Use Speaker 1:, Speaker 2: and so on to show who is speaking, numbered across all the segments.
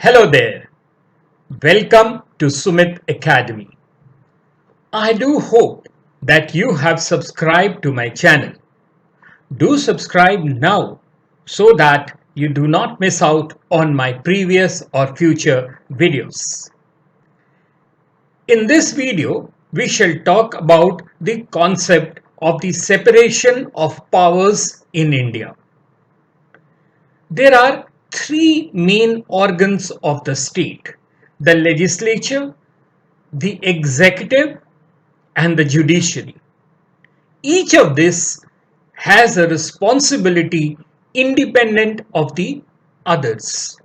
Speaker 1: Hello there. Welcome to Sumit Academy. I do hope that you have subscribed to my channel. Do subscribe now so that you do not miss out on my previous or future videos. In this video, we shall talk about the concept of the separation of powers in India. There are three main organs of the state: the legislature, the executive, and the judiciary. Each of this has a responsibility independent of the others.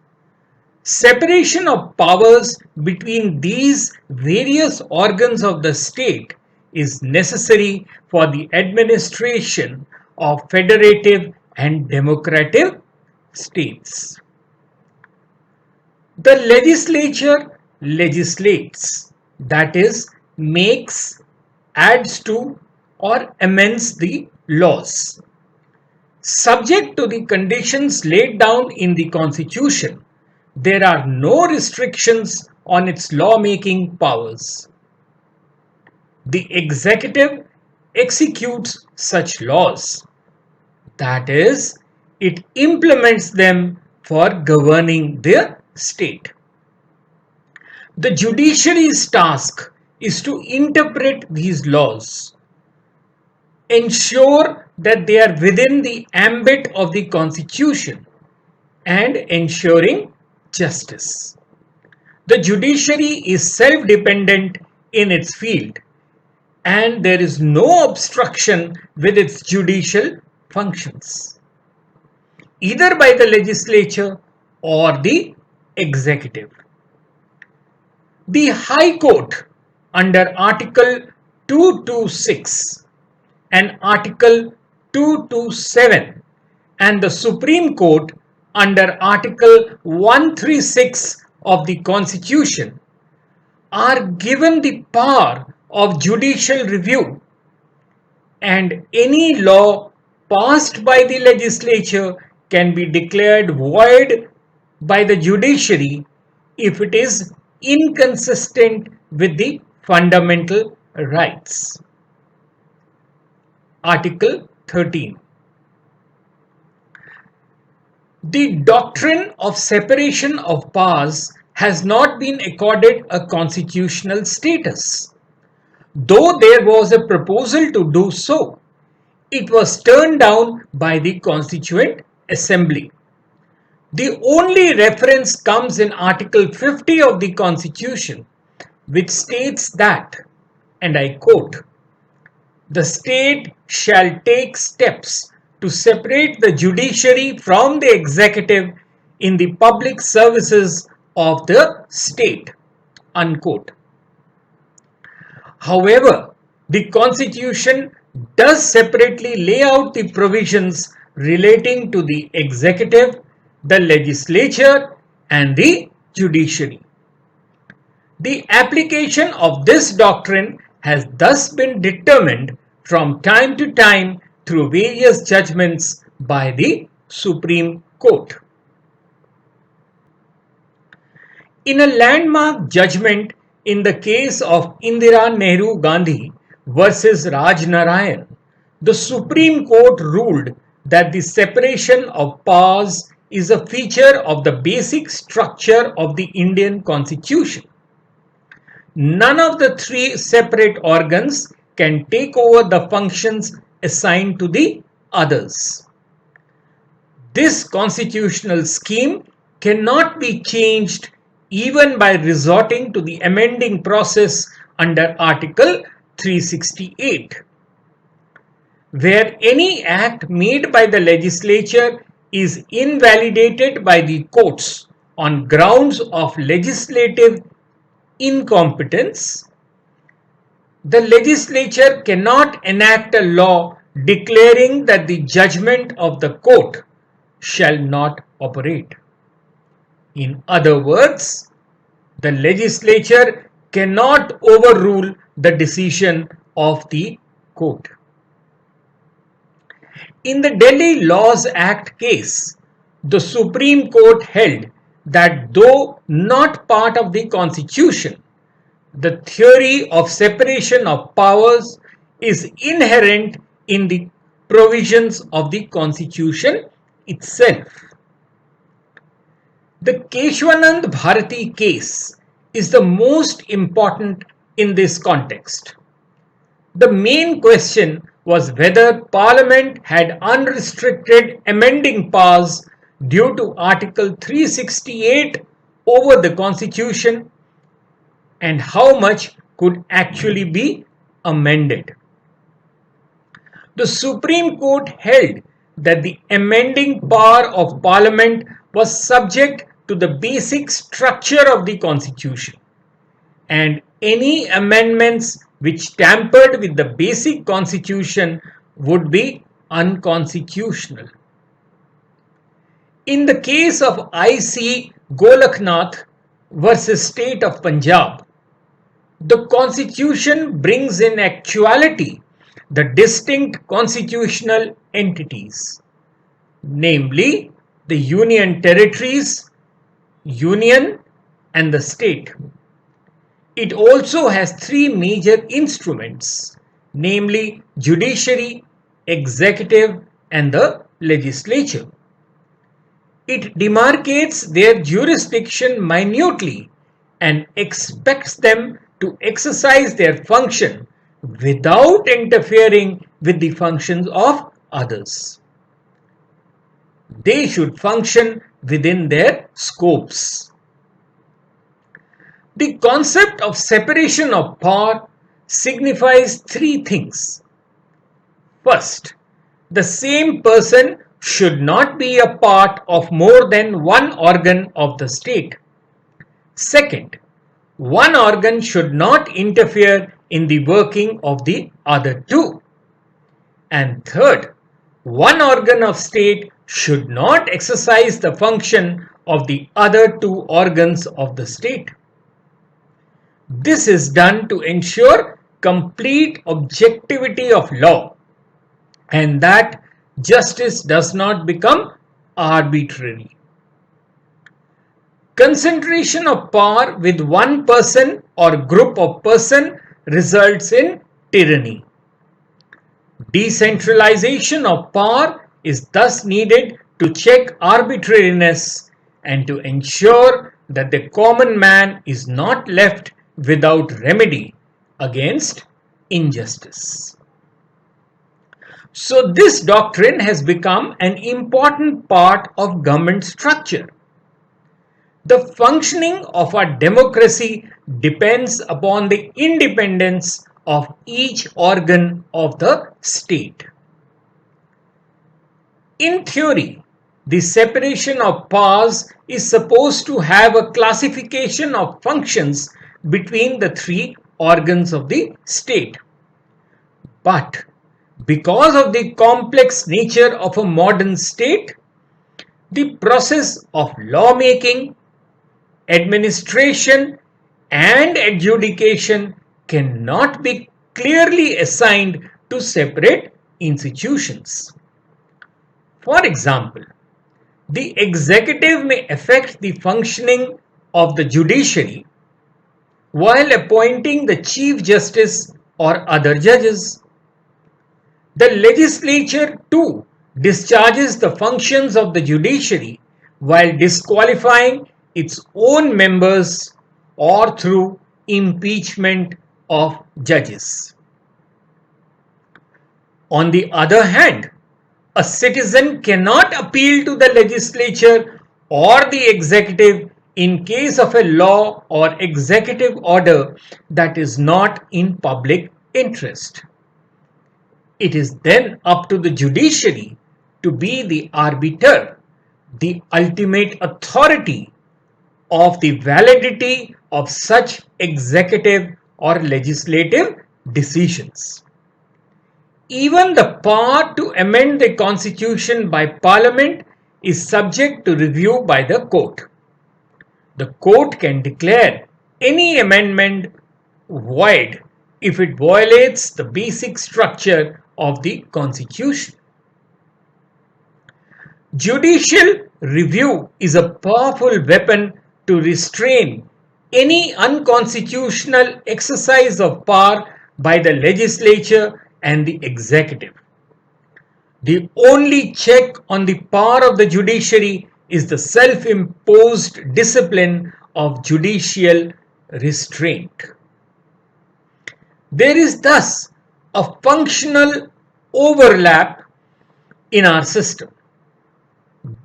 Speaker 1: Separation of powers between these various organs of the state is necessary for the administration of federative and democratic states. The legislature legislates, that is, makes, adds to, or amends the laws. Subject to the conditions laid down in the Constitution, there are no restrictions on its lawmaking powers. The executive executes such laws, that is, it implements them for governing the state. The judiciary's task is to interpret these laws, ensure that they are within the ambit of the Constitution, and ensuring justice. The judiciary is self-dependent in its field, and there is no obstruction with its judicial functions, either by the legislature or the executive. The High Court under Article 226 and Article 227 and the Supreme Court under Article 136 of the Constitution are given the power of judicial review, and any law passed by the legislature can be declared void by the judiciary if it is inconsistent with the fundamental rights. Article 13. The doctrine of separation of powers has not been accorded a constitutional status. Though there was a proposal to do so, it was turned down by the Constituent Assembly. The only reference comes in Article 50 of the Constitution, which states that, and I quote, "The state shall take steps to separate the judiciary from the executive in the public services of the state," unquote. However, the Constitution does separately lay out the provisions relating to the executive, the legislature, and the judiciary. The application of this doctrine has thus been determined from time to time through various judgments by the Supreme Court. In a landmark judgment in the case of Indira Nehru Gandhi versus Raj Narayan, the Supreme Court ruled that the separation of powers is a feature of the basic structure of the Indian Constitution. None of the three separate organs can take over the functions assigned to the others. This constitutional scheme cannot be changed even by resorting to the amending process under Article 368. Where any act made by the legislature is invalidated by the courts on grounds of legislative incompetence, the legislature cannot enact a law declaring that the judgment of the court shall not operate. In other words, the legislature cannot overrule the decision of the court. In the Delhi Laws Act case, the Supreme Court held that though not part of the Constitution, the theory of separation of powers is inherent in the provisions of the Constitution itself. The Kesavananda Bharati case is the most important in this context. The main question was whether Parliament had unrestricted amending powers due to Article 368 over the Constitution, and how much could actually be amended. The Supreme Court held that the amending power of Parliament was subject to the basic structure of the Constitution, and any amendments which tampered with the basic Constitution would be unconstitutional. In the case of IC Golakhnath versus State of Punjab, the Constitution brings in actuality the distinct constitutional entities, namely the Union Territories, Union, and the State. It also has three major instruments, namely judiciary, executive, and the legislature. It demarcates their jurisdiction minutely and expects them to exercise their function without interfering with the functions of others. They should function within their scopes. The concept of separation of power signifies three things. First, the same person should not be a part of more than one organ of the state. Second, one organ should not interfere in the working of the other two. And third, one organ of state should not exercise the function of the other two organs of the state. This is done to ensure complete objectivity of law and that justice does not become arbitrary. Concentration of power with one person or group of persons results in tyranny. Decentralization of power is thus needed to check arbitrariness and to ensure that the common man is not left without remedy against injustice. So this doctrine has become an important part of government structure. The functioning of our democracy depends upon the independence of each organ of the state. In theory, the separation of powers is supposed to have a classification of functions between the three organs of the state. But because of the complex nature of a modern state, the process of lawmaking, administration, and adjudication cannot be clearly assigned to separate institutions. For example, the executive may affect the functioning of the judiciary while appointing the Chief Justice or other judges. The legislature too discharges the functions of the judiciary while disqualifying its own members or through impeachment of judges. On the other hand, a citizen cannot appeal to the legislature or the executive in case of a law or executive order that is not in public interest. It is then up to the judiciary to be the arbiter, the ultimate authority of the validity of such executive or legislative decisions. Even the power to amend the constitution by parliament is subject to review by the court. The court can declare any amendment void if it violates the basic structure of the constitution. Judicial review is a powerful weapon to restrain any unconstitutional exercise of power by the legislature and the executive. The only check on the power of the judiciary is the self-imposed discipline of judicial restraint. There is thus a functional overlap in our system.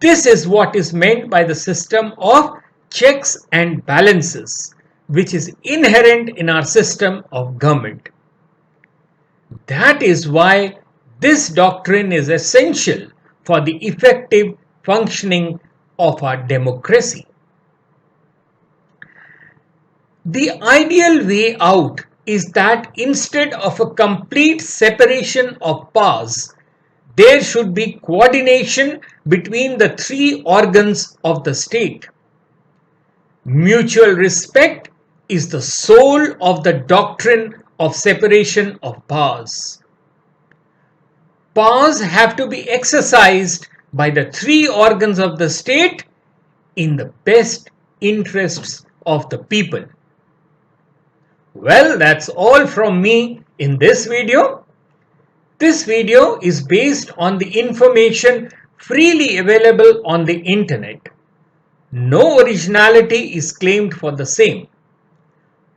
Speaker 1: This is what is meant by the system of checks and balances, which is inherent in our system of government. That is why this doctrine is essential for the effective functioning of our democracy. The ideal way out is that instead of a complete separation of powers, there should be coordination between the three organs of the state. Mutual respect is the soul of the doctrine of separation of powers. Powers have to be exercised by the three organs of the state in the best interests of the people. Well, that's all from me in this video. This video is based on the information freely available on the internet. No originality is claimed for the same.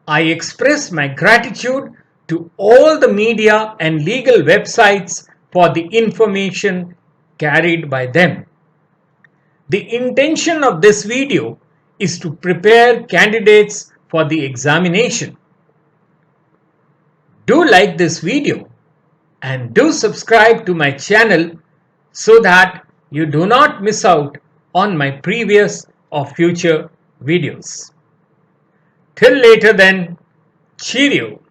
Speaker 1: I express my gratitude to all the media and legal websites for the information carried by them. The intention of this video is to prepare candidates for the examination. Do like this video and do subscribe to my channel so that you do not miss out on my previous or future videos. Till later then, cheerio.